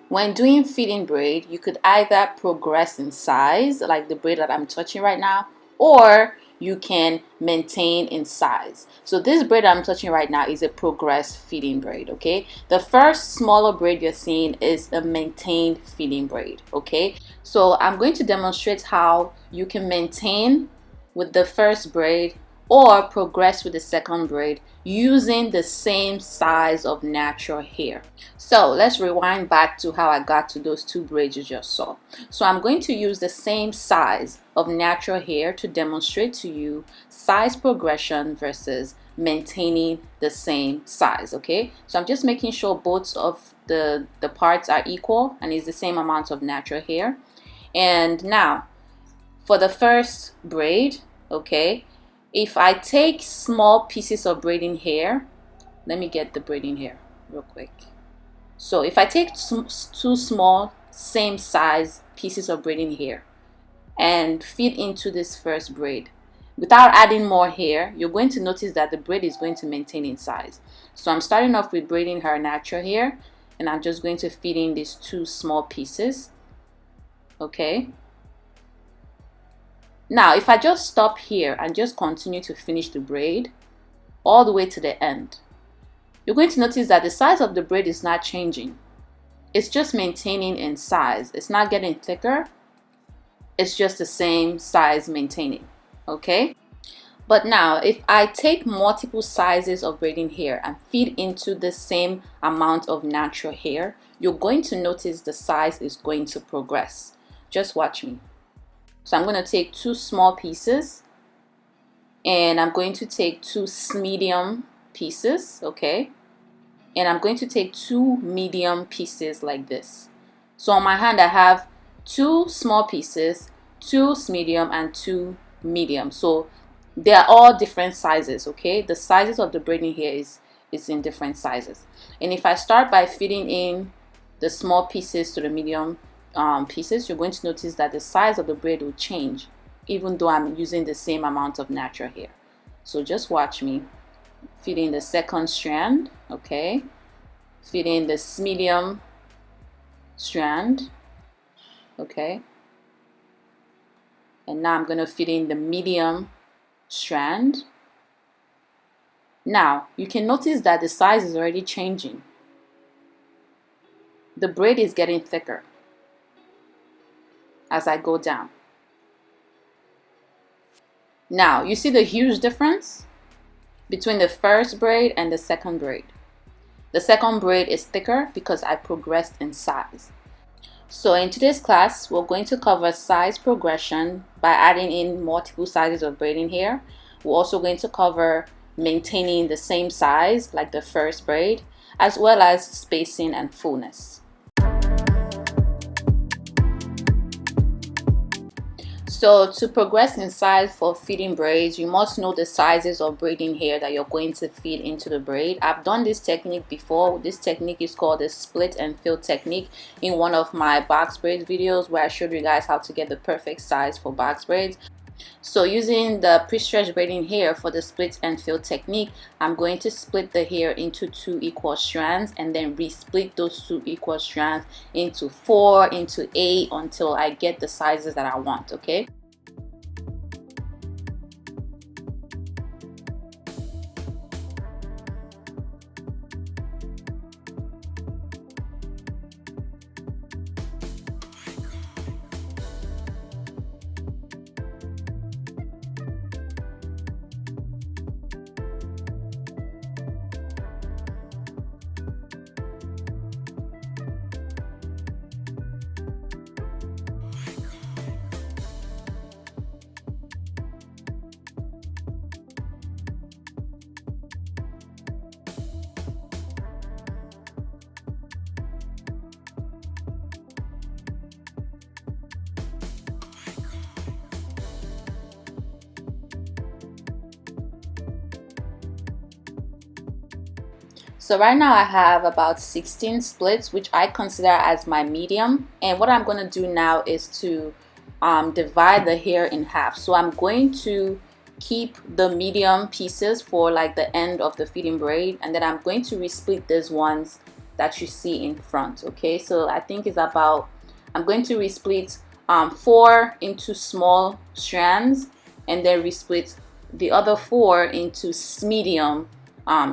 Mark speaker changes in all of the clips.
Speaker 1: When doing feeding braid, you could either progress in size, like the braid that I'm touching right now, or you can maintain in size. So this braid I'm touching right now is a progress feeding braid, okay? The first smaller braid you're seeing is a maintained feeding braid, okay? So I'm going to demonstrate how you can maintain with the first braid or progress with the second braid using the same size of natural hair. So let's rewind back to how I got to those two braids you just saw. So I'm going to use the same size of natural hair to demonstrate to you size progression versus maintaining the same size, okay? So I'm just making sure both of the parts are equal and is the same amount of natural hair. And now for the first braid, okay, if I take small pieces of braiding hair, let me get the braiding hair real quick. So if I take two small same size pieces of braiding hair and feed into this first braid without adding more hair, you're going to notice that the braid is going to maintain in size. So I'm starting off with braiding her natural hair, and I'm just going to feed in these two small pieces, okay? Now if I just stop here and just continue to finish the braid all the way to the end, you're going to notice that the size of the braid is not changing. It's just maintaining in size. It's not getting thicker. It's just the same size maintaining, okay? But now if I take multiple sizes of braiding hair and feed into the same amount of natural hair, you're going to notice the size is going to progress. Just watch me. So I'm going to take two small pieces and I'm going to take two medium pieces, okay? And I'm going to take two medium pieces like this. So on my hand I have two small pieces, two medium, and two medium. So they are all different sizes, okay? The sizes of the braiding hair is in different sizes. And if I start by feeding in the small pieces to the medium pieces, you're going to notice that the size of the braid will change even though I'm using the same amount of natural hair. So just watch me. Feed in the second strand, okay? Feed in this medium strand, okay? And now I'm going to feed in the medium strand. Now you can notice that the size is already changing. The braid is getting thicker as I go down. Now you see the huge difference between the first braid and the second braid. The second braid is thicker because I progressed in size. So in today's class, we're going to cover size progression by adding in multiple sizes of braiding hair. We're also going to cover maintaining the same size like the first braid, as well as spacing and fullness. So to progress in size for feeding braids, you must know the sizes of braiding hair that you're going to feed into the braid. I've done this technique before. This technique is called the split and fill technique in one of my box braids videos where I showed you guys how to get the perfect size for box braids. So using the pre-stretch braiding hair for the split and fill technique, I'm going to split the hair into two equal strands and then re-split those two equal strands into 4, into 8 until I get the sizes that I want, okay? So right now I have about 16 splits, which I consider as my medium. And what I'm going to do now is to divide the hair in half. So I'm going to keep the medium pieces for like the end of the feeding braid, and then I'm going to resplit these ones that you see in front. Okay, so I think it's about, I'm going to resplit 4 into small strands, and then resplit the other 4 into medium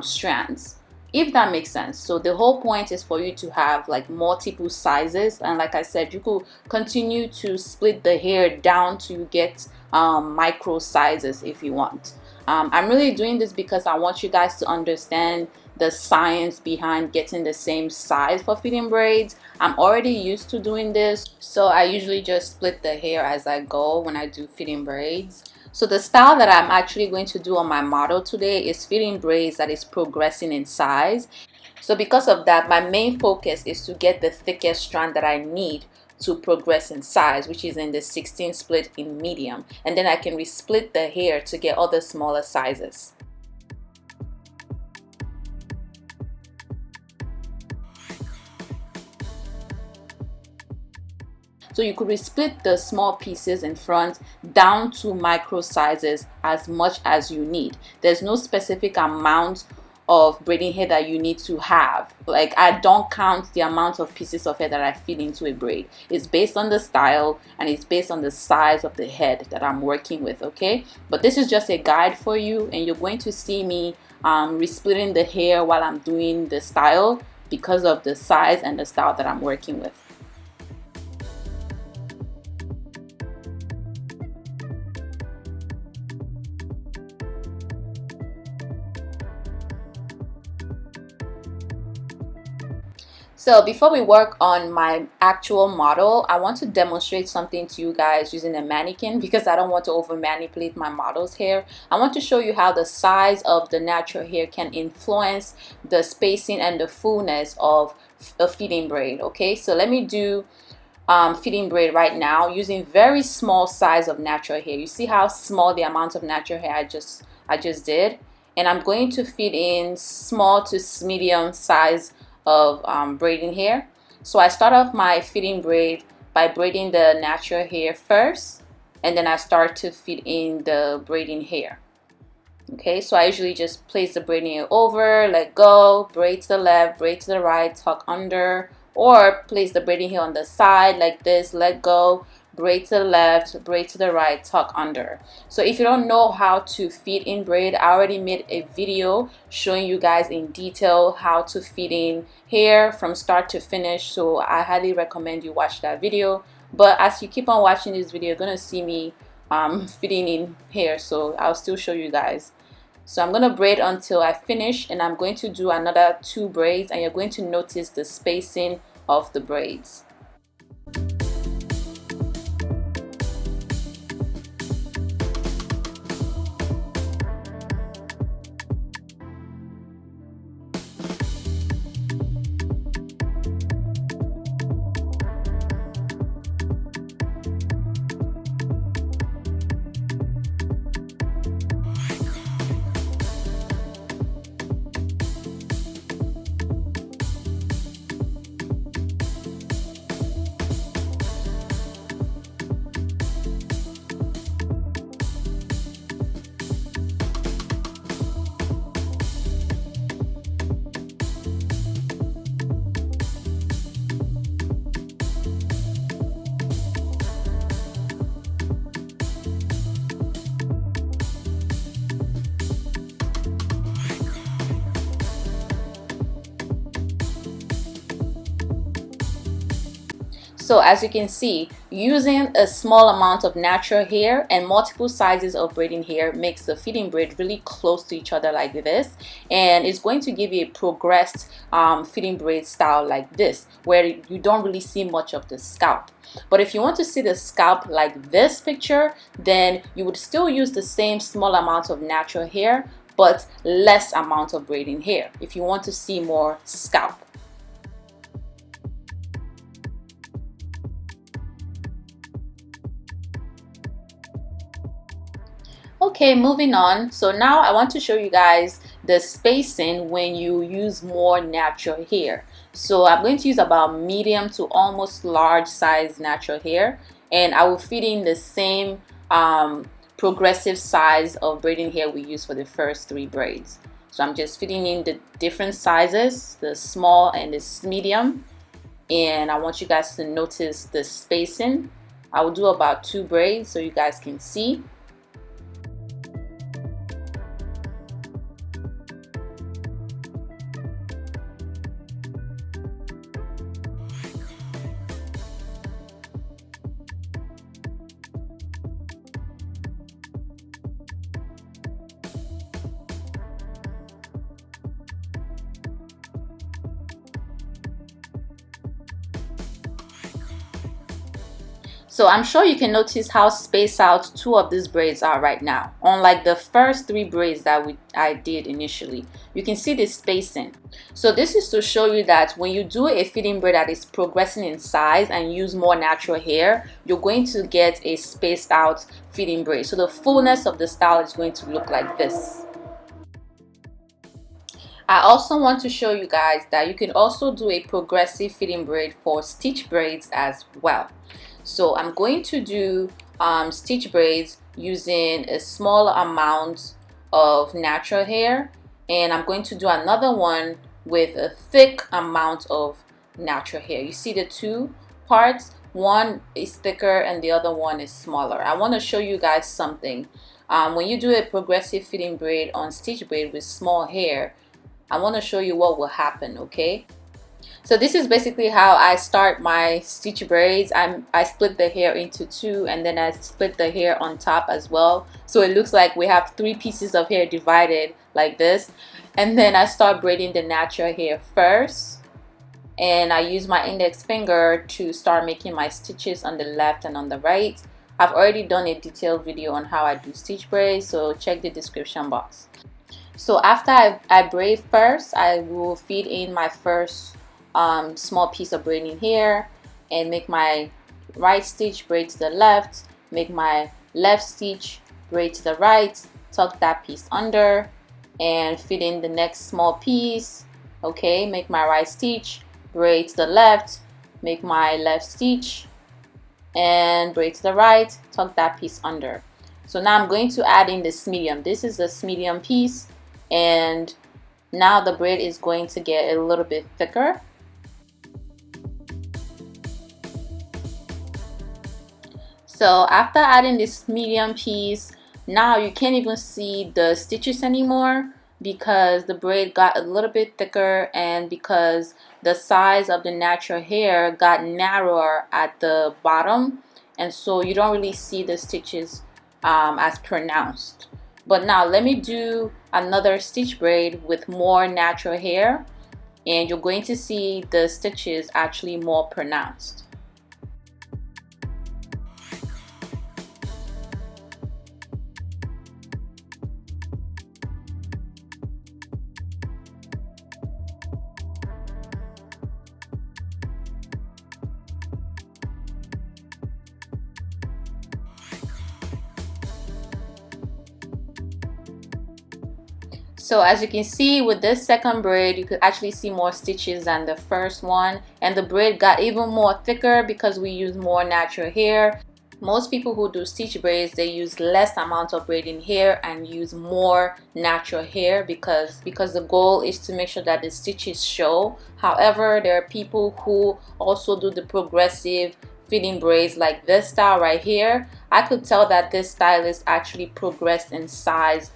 Speaker 1: strands, if that makes sense. So the whole point is for you to have like multiple sizes, and like I said, you could continue to split the hair down to get micro sizes if you want. I'm really doing this because I want you guys to understand the science behind getting the same size for feeding braids. I'm already used to doing this, so I usually just split the hair as I go when I do feeding braids. So the style that I'm actually going to do on my model today is feeding braids that is progressing in size. So because of that, my main focus is to get the thickest strand that I need to progress in size, which is in the 16 split in medium, and then I can resplit the hair to get other smaller sizes. So you could resplit the small pieces in front down to micro sizes as much as you need. There's no specific amount of braiding hair that you need to have. Like, I don't count the amount of pieces of hair that I feed into a braid. It's based on the style and it's based on the size of the head that I'm working with, okay? But this is just a guide for you, and you're going to see me resplitting the hair while I'm doing the style because of the size and the style that I'm working with. So before we work on my actual model, I want to demonstrate something to you guys using a mannequin, because I don't want to over manipulate my model's hair. I want to show you how the size of the natural hair can influence the spacing and the fullness of a feeding braid. Okay, so let me do feeding braid right now using very small size of natural hair. You see how small the amount of natural hair I just did, and I'm going to feed in small to medium size of braiding hair. So I start off my feeding braid by braiding the natural hair first, and then I start to feed in the braiding hair. Okay, so I usually just place the braiding hair over, let go, braid to the left, braid to the right, tuck under, or place the braiding hair on the side like this, let go, braid to the left, braid to the right, tuck under. So if you don't know how to feed in braid, I already made a video showing you guys in detail how to feed in hair from start to finish, so I highly recommend you watch that video. But as you keep on watching this video, you're gonna see me feeding in hair, so I'll still show you guys. So I'm gonna braid until I finish, and I'm going to do another 2 braids, and you're going to notice the spacing of the braids. So as you can see, using a small amount of natural hair and multiple sizes of braiding hair makes the feeding braid really close to each other like this, and it's going to give you a progressed feeding braid style like this, where you don't really see much of the scalp. But if you want to see the scalp like this picture, then you would still use the same small amount of natural hair but less amount of braiding hair if you want to see more scalp. Okay, moving on. So now I want to show you guys the spacing when you use more natural hair. So I'm going to use about medium to almost large size natural hair, and I will feed in the same progressive size of braiding hair we use for the first 3 braids. So I'm just fitting in the different sizes, the small and the medium. And I want you guys to notice the spacing. I will do about 2 braids so you guys can see. So I'm sure you can notice how spaced out 2 of these braids are right now. Unlike the first 3 braids that I did initially, you can see the spacing. So this is to show you that when you do a feeding braid that is progressing in size and use more natural hair, you're going to get a spaced out feeding braid. So the fullness of the style is going to look like this. I also want to show you guys that you can also do a progressive feeding braid for stitch braids as well. So I'm going to do stitch braids using a small amount of natural hair, and I'm going to do another one with a thick amount of natural hair. You see the 2 parts, one is thicker and the other one is smaller. I want to show you guys something. When you do a progressive feeding braid on stitch braid with small hair, I want to show you what will happen, okay? So this is basically how I start my stitch braids. I split the hair into 2, and then I split the hair on top as well. So it looks like we have 3 pieces of hair divided like this. And then I start braiding the natural hair first. And I use my index finger to start making my stitches on the left and on the right. I've already done a detailed video on how I do stitch braids, so check the description box. So after I braid first, I will feed in my first small piece of braiding here and make my right stitch braid to the left, make my left stitch braid to the right, tuck that piece under and feed in the next small piece. Okay, make my right stitch, braid to the left, make my left stitch and braid to the right, tuck that piece under. So now I'm going to add in this medium. This is this medium piece, and now the braid is going to get a little bit thicker. So after adding this medium piece, now you can't even see the stitches anymore because the braid got a little bit thicker and because the size of the natural hair got narrower at the bottom, and so you don't really see the stitches as pronounced. But now let me do another stitch braid with more natural hair, and you're going to see the stitches actually more pronounced. So as you can see with this second braid, you could actually see more stitches than the first one, and the braid got even more thicker because we use more natural hair. Most people who do stitch braids, they use less amount of braiding hair and use more natural hair because the goal is to make sure that the stitches show. However, there are people who also do the progressive feeding braids like this style right here. I could tell that this stylist actually progressed in size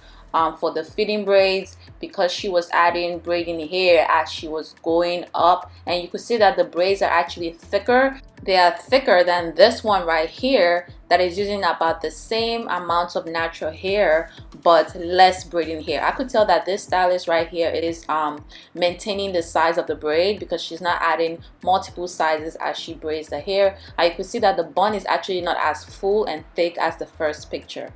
Speaker 1: for the feeding braids because she was adding braiding hair as she was going up, and you could see that the braids are actually thicker. They are thicker than this one right here that is using about the same amount of natural hair but less braiding hair. I could tell that this stylist right here is maintaining the size of the braid because she's not adding multiple sizes as she braids the hair. And you could see that the bun is actually not as full and thick as the first picture.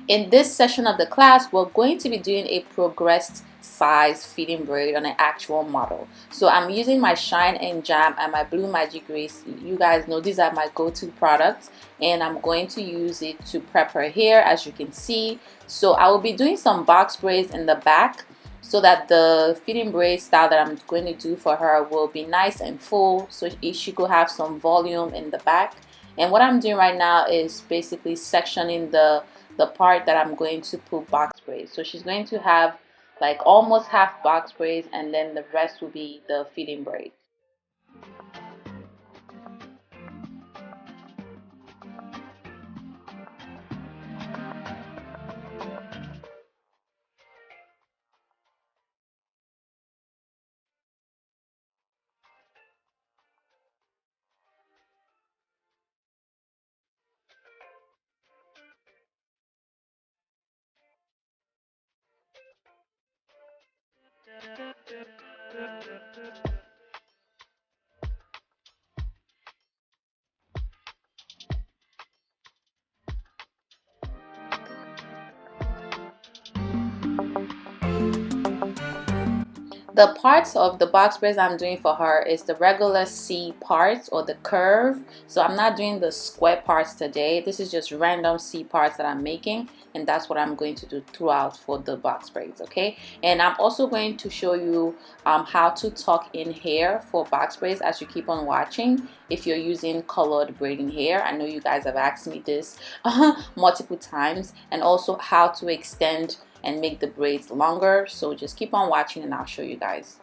Speaker 1: In this session of the class, we're going to be doing a progressed size feeding braid on an actual model. So I'm using my Shine and Jam and my Blue Magic Grease. You guys know these are my go-to products, and I'm going to use it to prep her hair, as you can see. So I will be doing some box braids in the back so that the feeding braid style that I'm going to do for her will be nice and full, so she could have some volume in the back. And what I'm doing right now is basically sectioning the the part that I'm going to put box braids. So she's going to have like almost half box braids, and then the rest will be the feeding braid. The parts of the box braids I'm doing for her is the regular C parts or the curve. So I'm not doing the square parts today. This is just random C parts that I'm making, and that's what I'm going to do throughout for the box braids, okay? And I'm also going to show you how to tuck in hair for box braids as you keep on watching if you're using colored braiding hair. I know you guys have asked me this multiple times, and also how to extend and make the braids longer. So just keep on watching and I'll show you guys.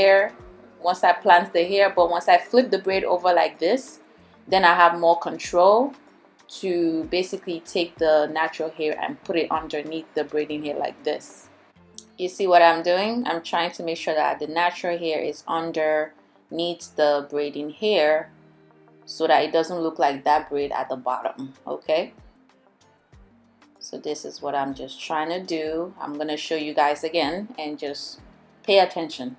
Speaker 1: Hair once I plant the hair, but once I flip the braid over like this, then I have more control to basically take the natural hair and put it underneath the braiding hair like this. You see what I'm doing? I'm trying to make sure that the natural hair is underneath the braiding hair so that it doesn't look like that braid at the bottom, okay? So this is what I'm just trying to do. I'm gonna show you guys again and just pay attention.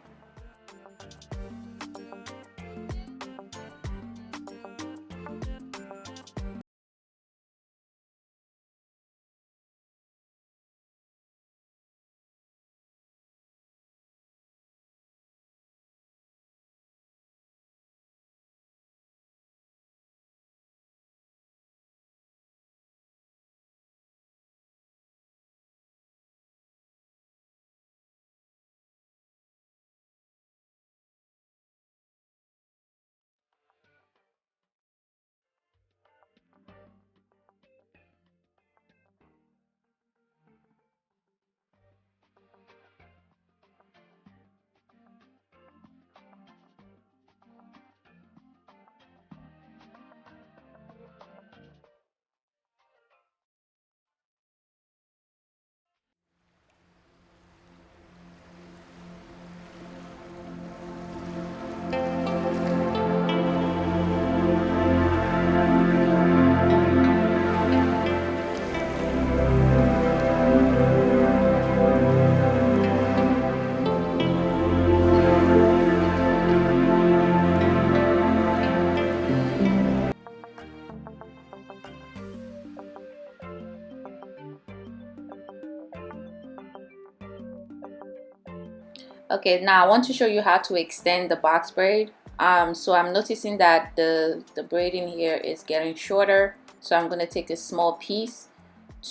Speaker 1: Okay, now I want to show you how to extend the box braid. So I'm noticing that the braiding here is getting shorter. So I'm gonna take a small piece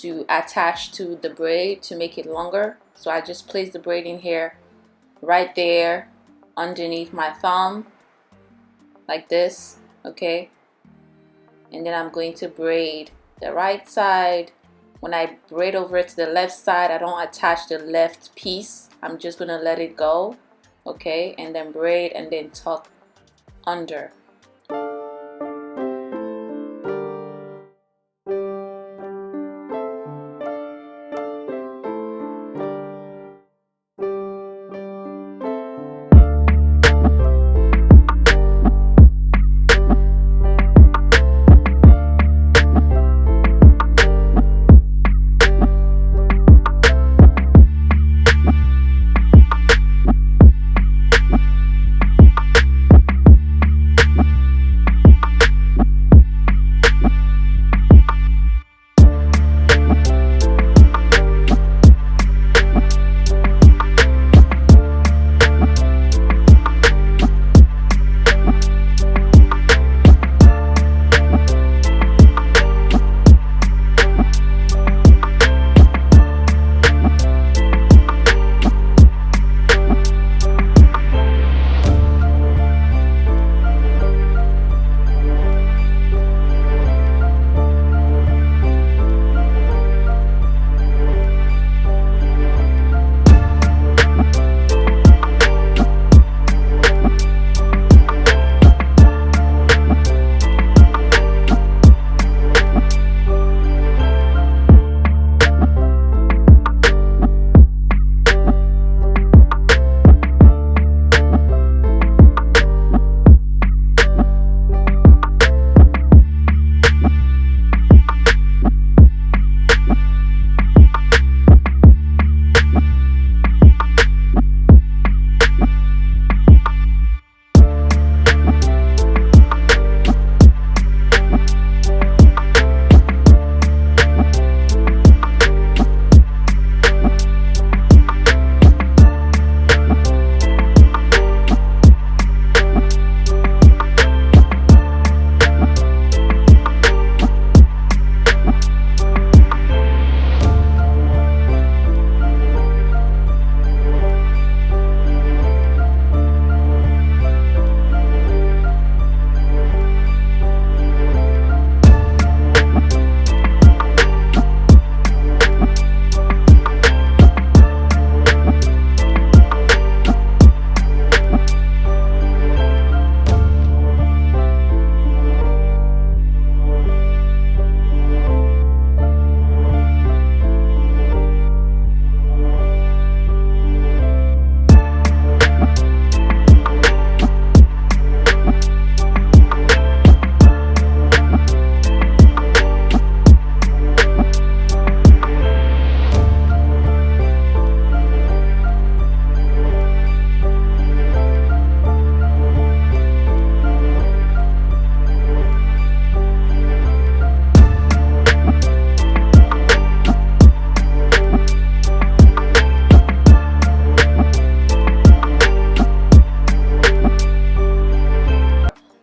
Speaker 1: to attach to the braid to make it longer. So I just place the braiding here right there underneath my thumb like this, okay? And then I'm going to braid the right side. When I braid over to the left side, I don't attach the left piece. I'm just gonna let it go, okay? And then braid and then tuck under.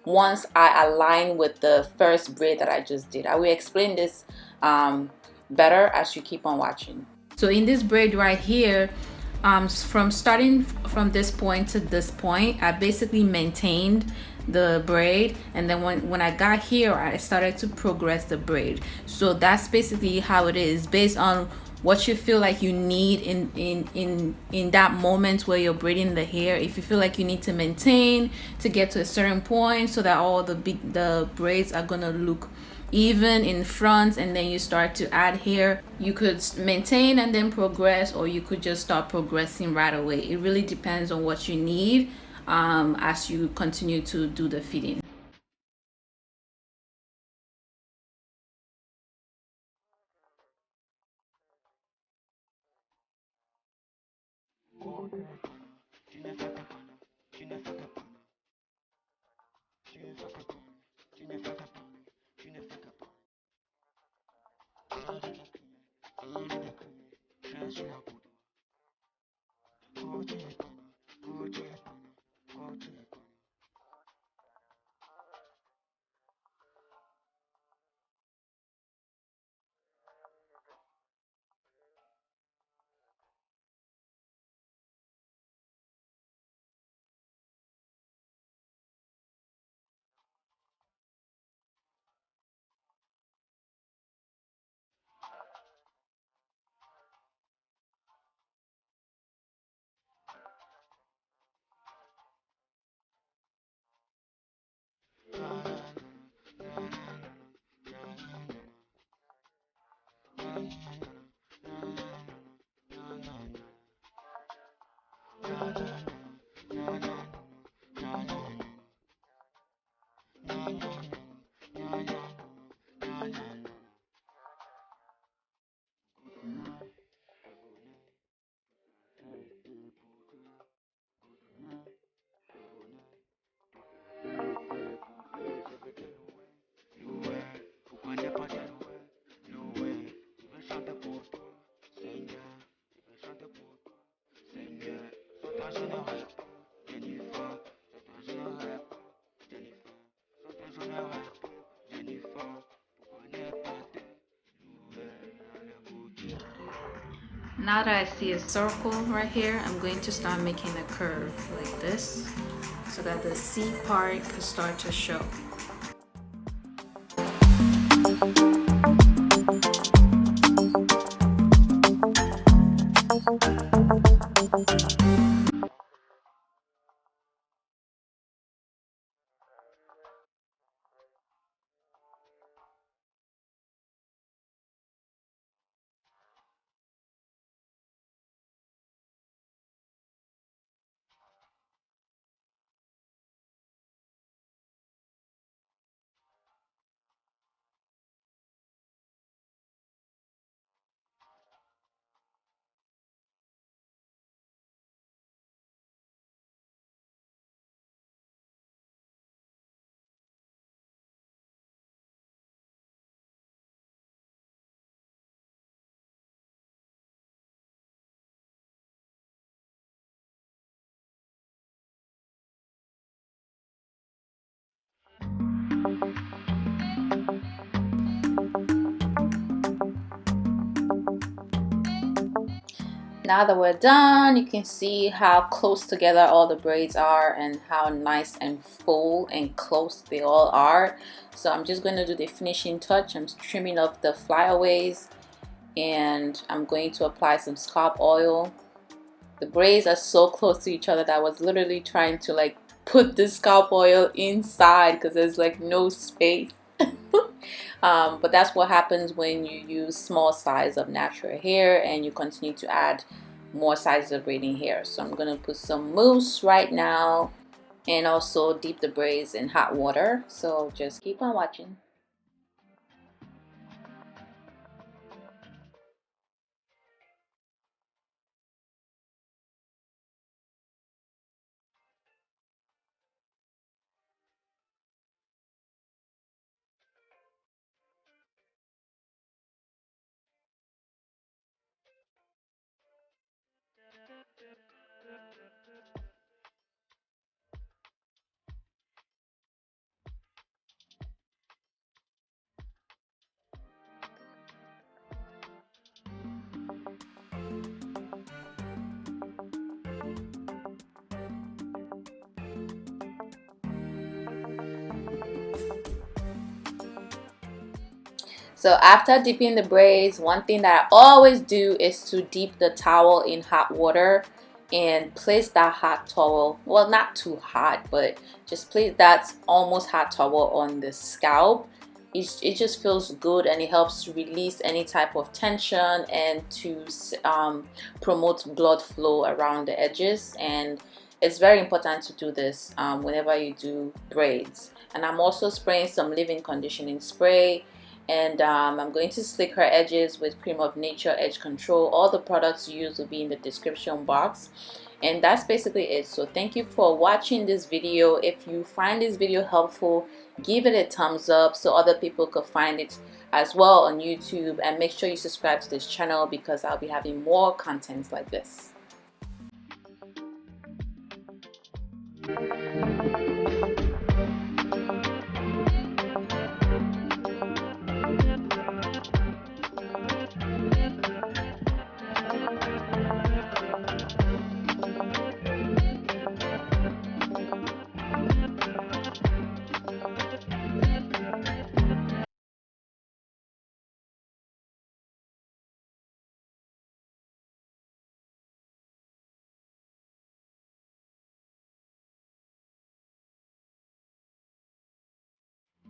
Speaker 1: Once I align with the first braid that I just did, I will explain this better as you keep on watching. So in this braid right here, from starting from this point to this point, I basically maintained the braid, and then when I got here, I started to progress the braid. So that's basically how it is, based on what you feel like you need in that moment where you're braiding the hair. If you feel like you need to maintain to get to a certain point so that all the braids are gonna look even in front, and then you start to add hair, you could maintain and then progress, or you could just start progressing right away. It really depends on what you need as you continue to do the feeding. Now that I see a circle right here, I'm going to start making a curve like this so that the C part can start to show. Now that we're done, you can see how close together all the braids are and how nice and full and close they all are. So I'm just going to do the finishing touch. I'm trimming off the flyaways and I'm going to apply some scalp oil. The braids are so close to each other that I was literally trying to like put the scalp oil inside because there's like no space. But that's what happens when you use small size of natural hair and you continue to add more sizes of braiding hair. So I'm going to put some mousse right now and also dip the braids in hot water. So just keep on watching. So after dipping the braids, one thing that I always do is to dip the towel in hot water and place that hot towel, well, not too hot, but just place that almost hot towel on the scalp. It just feels good and it helps to release any type of tension and to promote blood flow around the edges. And it's very important to do this whenever you do braids. And I'm also spraying some leave-in conditioning spray. And I'm going to slick her edges with Cream of Nature Edge Control. All the products used will be in the description box. And that's basically it. So thank you for watching this video. If you find this video helpful, give it a thumbs up so other people could find it as well on YouTube. And make sure you subscribe to this channel because I'll be having more contents like this.